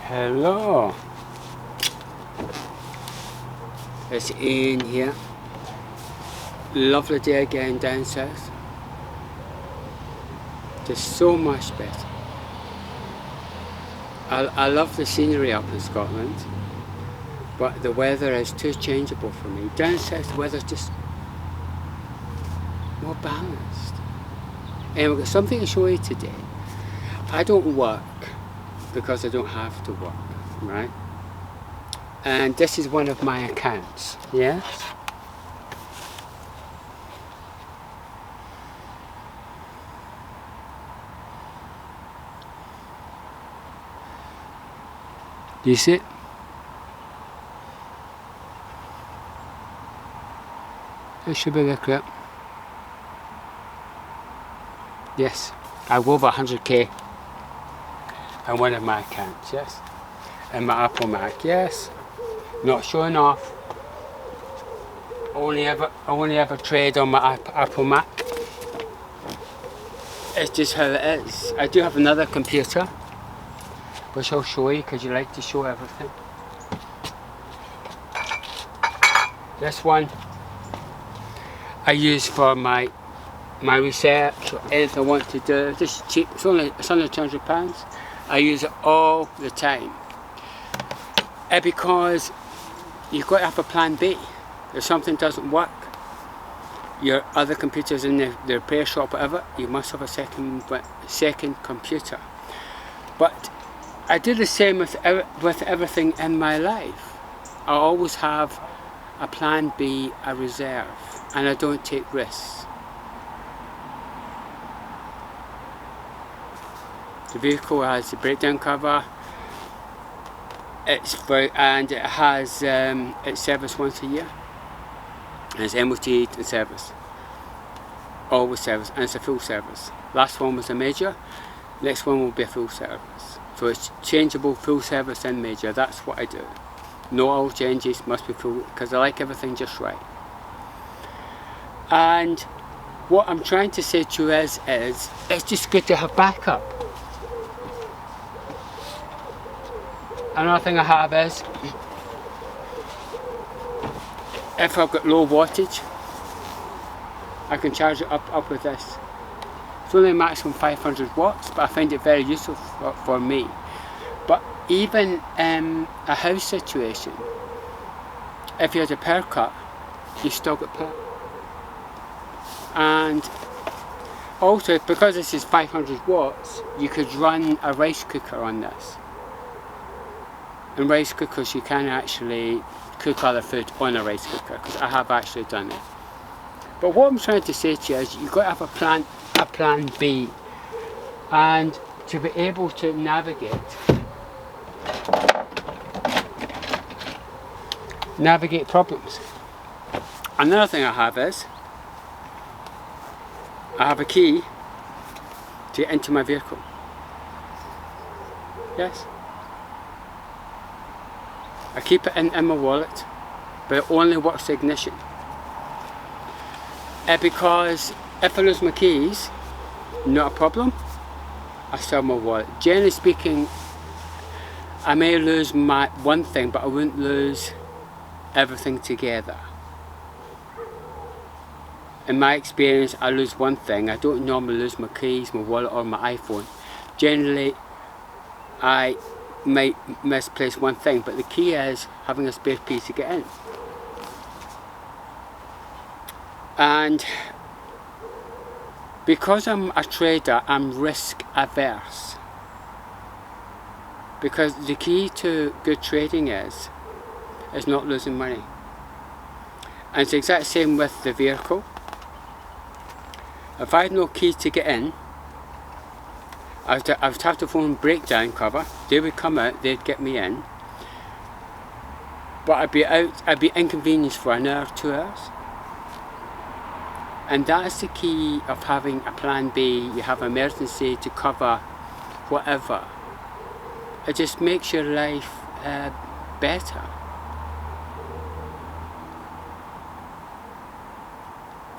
Hello, it's Ian here. Lovely day again down south. Just so much better. I love the scenery up in Scotland, but the weather is too changeable for me. Down south the weather's just more balanced. And we've got something to show you today. I don't work because I don't have to work, right? And this is one of my accounts, yes? Do you see it? It should be there, correct? Yes, I go over 100k on one of my accounts, yes? And my Apple Mac, yes? Not showing off. Only ever trade on my Apple Mac. It's just how it is. I do have another computer, which I'll show you because you like to show everything. This one I use for my research or anything I want to do. This is cheap, it's only £200. I use it all the time. Because you've got to have a plan B. If something doesn't work, your other computers in the repair shop, whatever, you must have a second computer. But I do the same with everything in my life. I always have a plan B, a reserve, and I don't take risks. The vehicle has the breakdown cover. And it has it's serviced once a year. And it's MOT and service. Always service, and it's a full service. Last one was a major. Next one will be a full service. So it's changeable, full service and major. That's what I do. No oil changes, must be full, because I like everything just right. And what I'm trying to say to you is it's just good to have backup. Another thing I have is, if I've got low wattage, I can charge it up with this. It's only a maximum 500 watts, but I find it very useful for me. But even in a house situation, if you had a power cut, you still got power. And also, because this is 500 watts, you could run a rice cooker on this. In rice cookers you can actually cook other food on a rice cooker, because I have actually done it. But what I'm trying to say to you is you've got to have a plan B, and to be able to navigate problems. Another thing I have is I have a key to get into my vehicle. Yes. I keep it in my wallet, but it only works the ignition. Because if I lose my keys, not a problem, I still have my wallet. Generally speaking, I may lose my one thing, but I wouldn't lose everything together. In my experience, I lose one thing. I don't normally lose my keys, my wallet or my iPhone. Generally, I might misplace one thing, but the key is having a spare key to get in. And because I'm a trader, I'm risk averse. Because the key to good trading is not losing money. And it's the exact same with the vehicle. If I had no key to get in, I would have to phone breakdown cover. They would come out, they'd get me in. But I'd be inconvenienced for an hour, 2 hours. And that's the key of having a plan B. You have emergency to cover whatever. It just makes your life better.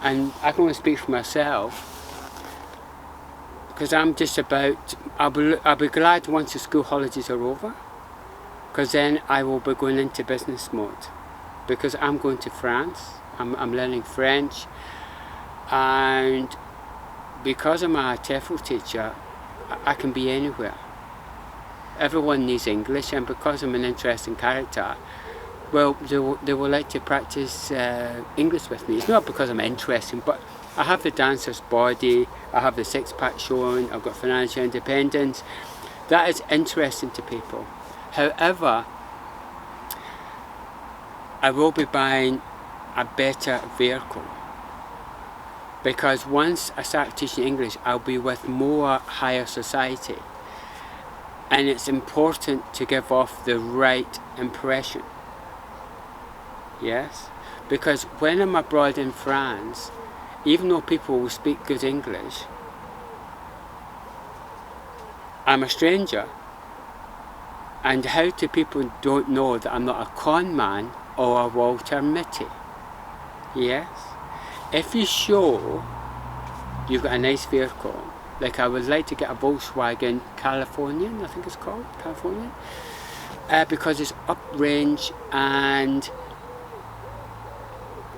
And I can only speak for myself, because I'm just about, I'll be glad once the school holidays are over, because then I will be going into business mode, because I'm going to France, I'm learning French, and because I'm a TEFL teacher, I can be anywhere. Everyone needs English, and because I'm an interesting character, well, they will like to practice English with me. It's not because I'm interesting, but I have the dancer's body, I have the six-pack showing, I've got financial independence. That is interesting to people. However, I will be buying a better vehicle, because once I start teaching English, I'll be with more higher society, and it's important to give off the right impression. Yes, because when I'm abroad in France, even though people will speak good English, I'm a stranger, and how do people don't know that I'm not a con man or a Walter Mitty? Yes, if you show you've got a nice vehicle, like I would like to get a Volkswagen Californian, I think it's called, Californian, because it's up range, and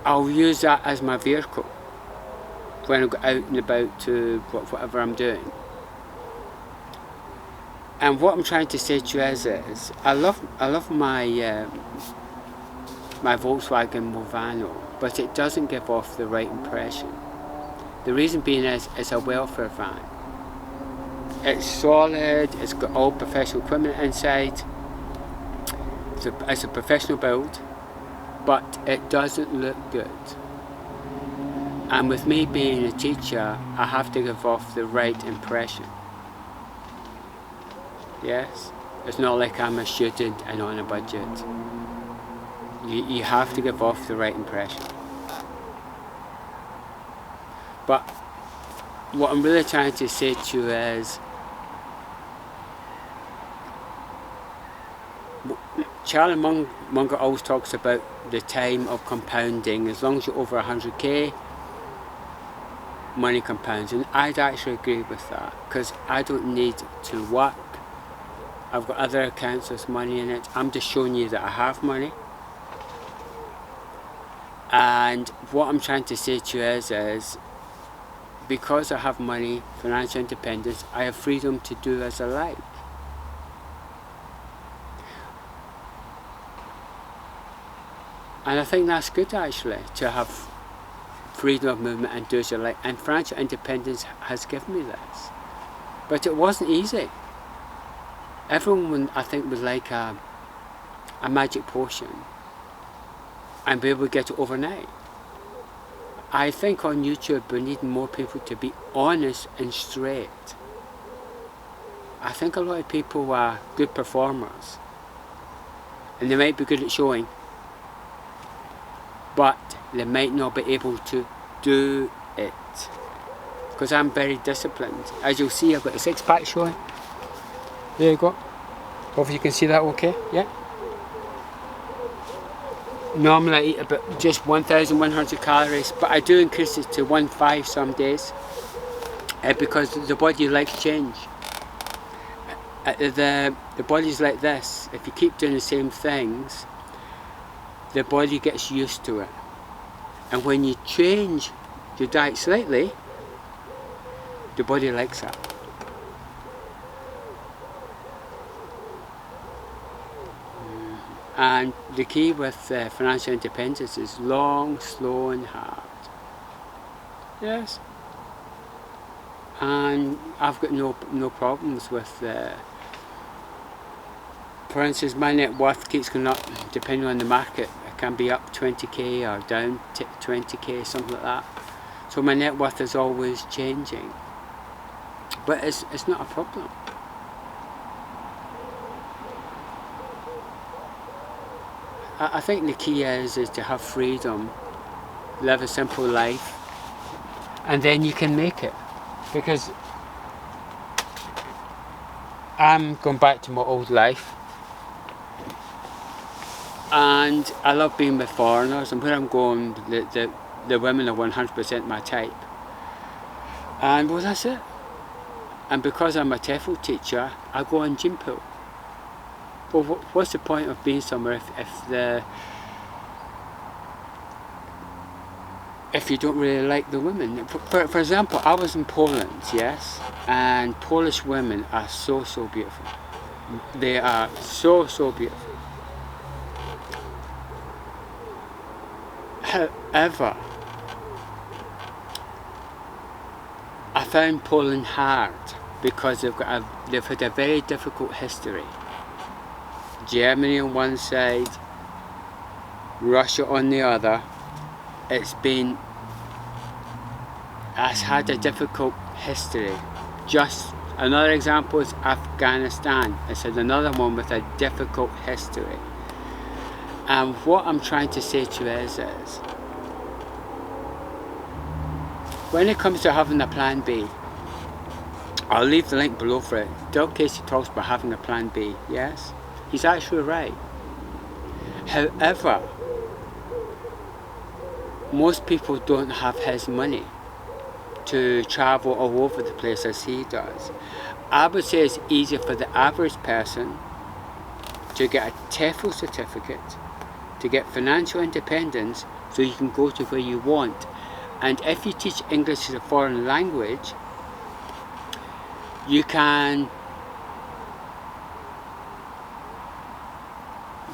I'll use that as my vehicle when I go out and about to whatever I'm doing. And what I'm trying to say to you is I love my my Volkswagen Movano, but it doesn't give off the right impression. The reason being is it's a welfare van. It's solid, it's got all professional equipment inside, it's a professional build, but it doesn't look good. And with me being a teacher, I have to give off the right impression. Yes, it's not like I'm a student and on a budget. You have to give off the right impression. But what I'm really trying to say to you is, Charlie Munger always talks about the time of compounding. As long as you're over 100k, money compounds, and I'd actually agree with that, because I don't need to work. I've got other accounts with money in it. I'm just showing you that I have money. And what I'm trying to say to you is because I have money, financial independence, I have freedom to do as I like. And I think that's good, actually, to have freedom of movement and do as you like. And financial independence has given me this. But it wasn't easy. Everyone, I think, would like a magic potion and be able to get it overnight. I think on YouTube we need more people to be honest and straight. I think a lot of people are good performers, and they might be good at showing, but they might not be able to do it. Because I'm very disciplined. As you'll see, I've got a six-pack showing. There you go. Hopefully you can see that okay, yeah? Normally I eat about just 1,100 calories, but I do increase it to 1,500 some days, because the body likes change. The body's like this. If you keep doing the same things, the body gets used to it. And when you change your diet slightly, the body likes that. And the key with financial independence is long, slow and hard. Yes. And I've got no problems with, for instance, my net worth keeps going up depending on the market. It can be up 20k or down 20k, something like that. So my net worth is always changing. But it's not a problem. I think the key is to have freedom, live a simple life, and then you can make it. Because I'm going back to my old life, and I love being with foreigners, and where I'm going, the women are 100% my type. And well, that's it. And because I'm a TEFL teacher, I go on gym pool. Well, what's the point of being somewhere if you don't really like the women? For example, I was in Poland, yes, and Polish women are so beautiful. They are so beautiful. However, I found Poland hard because they've had a very difficult history. Germany on one side, Russia on the other. It's had a difficult history. Just another example is Afghanistan. It's had another one with a difficult history. And what I'm trying to say to you is when it comes to having a plan B, I'll leave the link below for it. Doug Casey talks about having a plan B, yes? He's actually right. However, most people don't have his money to travel all over the place as he does. I would say it's easier for the average person to get a TEFL certificate, to get financial independence, so you can go to where you want. And if you teach English as a foreign language, you can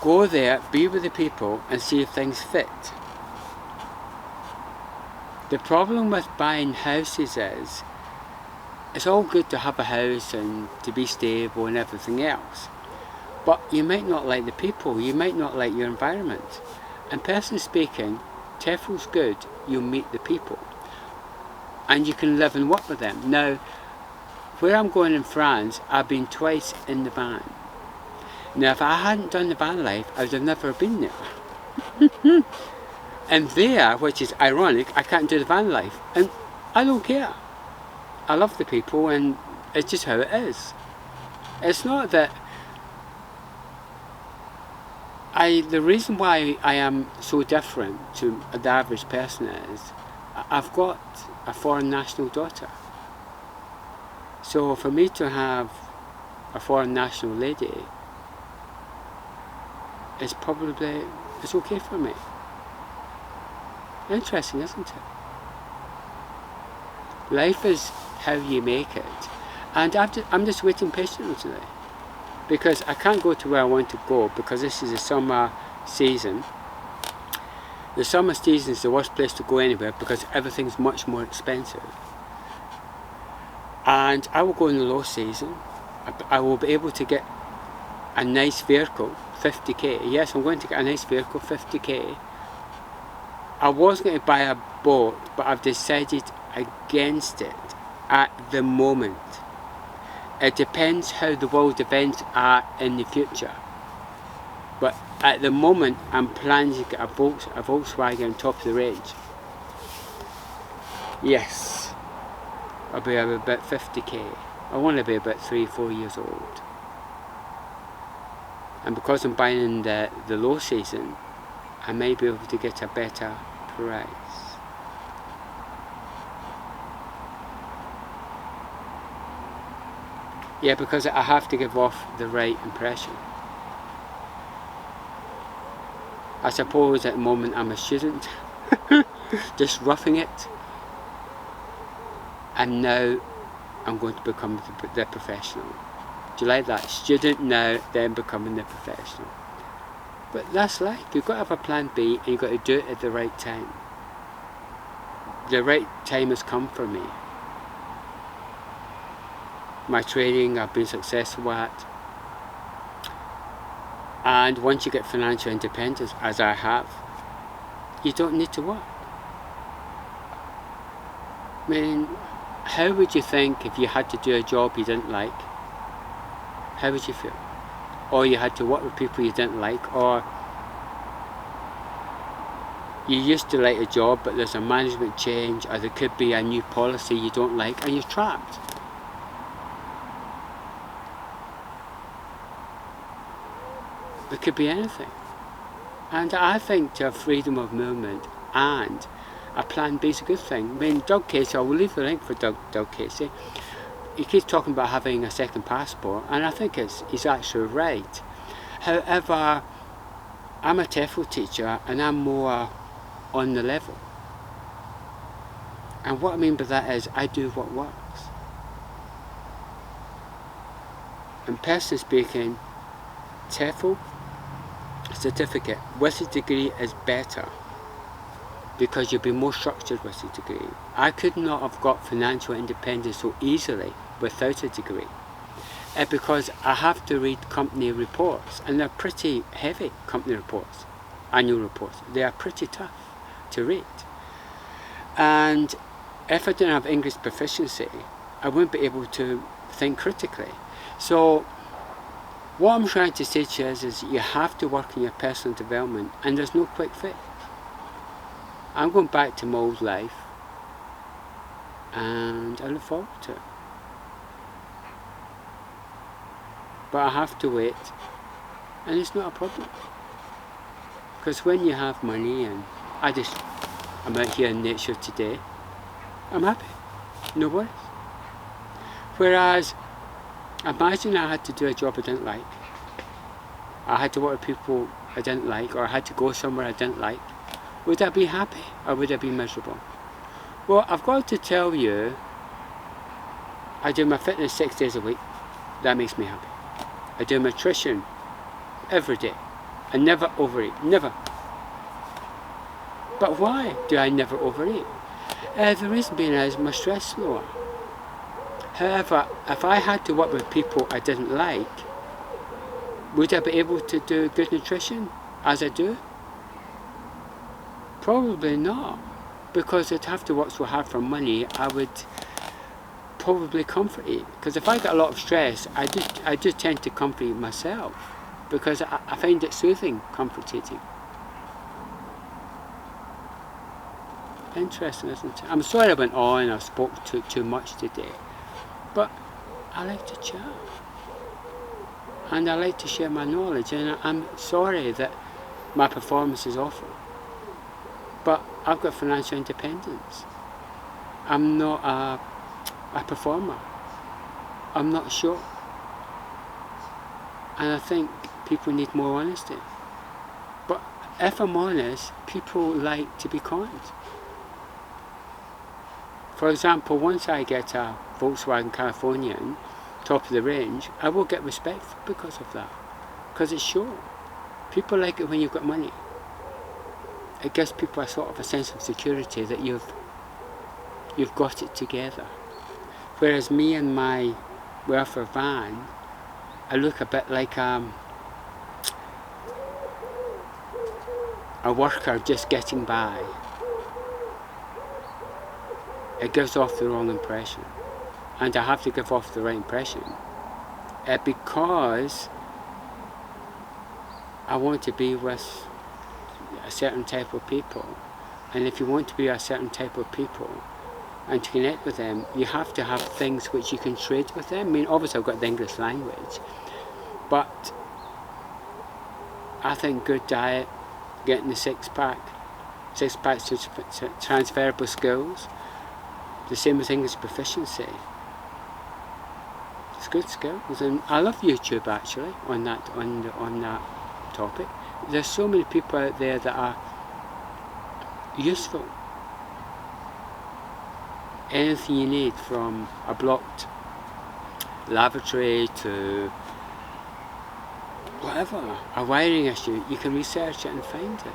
go there, be with the people, and see if things fit. The problem with buying houses is, it's all good to have a house and to be stable and everything else, but you might not like the people, you might not like your environment. And personally speaking, TEFL's good, you'll meet the people and you can live and work with them. Now, where I'm going in France, I've been twice in the van. Now, if I hadn't done the van life, I would have never been there. And there, which is ironic, I can't do the van life, and I don't care. I love the people, and it's just how it is. It's not that the reason why I am so different to the average person is I've got a foreign national daughter. So for me to have a foreign national lady, it's okay for me. Interesting, isn't it? Life is how you make it. And I'm just waiting patiently today. Because I can't go to where I want to go because this is the summer season. The summer season is the worst place to go anywhere because everything's much more expensive. And I will go in the low season. I will be able to get a nice vehicle, 50k. Yes, I'm going to get a nice vehicle, 50k. I was going to buy a boat, but I've decided against it at the moment. It depends how the world events are in the future. But at the moment, I'm planning to get a Volkswagen top of the range. Yes, I'll be about 50k. I want to be about 3-4 years old. And because I'm buying in the low season, I may be able to get a better price. Yeah, because I have to give off the right impression. I suppose at the moment I'm a student, just roughing it. And now I'm going to become the professional. Do you like that? Student now, then becoming the professional. But that's life. You've got to have a plan B and you've got to do it at the right time. The right time has come for me. My training I've been successful at. And once you get financial independence, as I have, you don't need to work. I mean, how would you think if you had to do a job you didn't like? How would you feel? Or you had to work with people you didn't like, or you used to like a job but there's a management change, or there could be a new policy you don't like and you're trapped. It could be anything. And I think to have freedom of movement and a plan B is a good thing. I mean, Doug Casey, I will leave the link for Doug Casey. He keeps talking about having a second passport, and I think he's actually right. However, I'm a TEFL teacher and I'm more on the level. And what I mean by that is I do what works. And personally speaking, TEFL certificate with a degree is better because you'll be more structured with a degree. I could not have got financial independence so easily without a degree. Because I have to read company reports, and they're pretty heavy company reports, annual reports. They are pretty tough to read. And if I didn't have English proficiency, I wouldn't be able to think critically. So what I'm trying to say to you is you have to work on your personal development, and there's no quick fix. I'm going back to my old life, and I look forward to it. But I have to wait, and it's not a problem. Because when you have money, and I'm out here in nature today, I'm happy, no worries. Whereas, imagine I had to do a job I didn't like. I had to work with people I didn't like, or I had to go somewhere I didn't like. Would I be happy, or would I be miserable? Well, I've got to tell you, I do my fitness 6 days a week. That makes me happy. I do nutrition every day. I never overeat, never. But why do I never overeat? The reason being is my stress is lower. However, if I had to work with people I didn't like, would I be able to do good nutrition as I do? Probably not, because I'd have to work so hard for money. I would probably comfort eat, because if I get a lot of stress, I do tend to comfort eat myself, because I find it soothing, comforting. Interesting, isn't it? I'm sorry I went on, I spoke too much today, but I like to chat, and I like to share my knowledge, and I'm sorry that my performance is awful, but I've got financial independence. I'm not a performer. I'm not sure. And I think people need more honesty. But if I'm honest, people like to be conned. For example, once I get a Volkswagen Californian, top of the range, I will get respect because of that. Because it's sure. People like it when you've got money. It gives people a sort of a sense of security that you've got it together. Whereas me and my welfare van, I look a bit like a worker just getting by. It gives off the wrong impression. And I have to give off the right impression. Because I want to be with a certain type of people. And if you want to be a certain type of people, and to connect with them, you have to have things which you can trade with them. I mean, obviously I've got the English language, but I think good diet, getting the six-packs to transferable skills, the same as English proficiency. It's good skills, and I love YouTube actually on that topic. There's so many people out there that are useful. Anything you need, from a blocked lavatory to whatever, a wiring issue, you can research it and find it.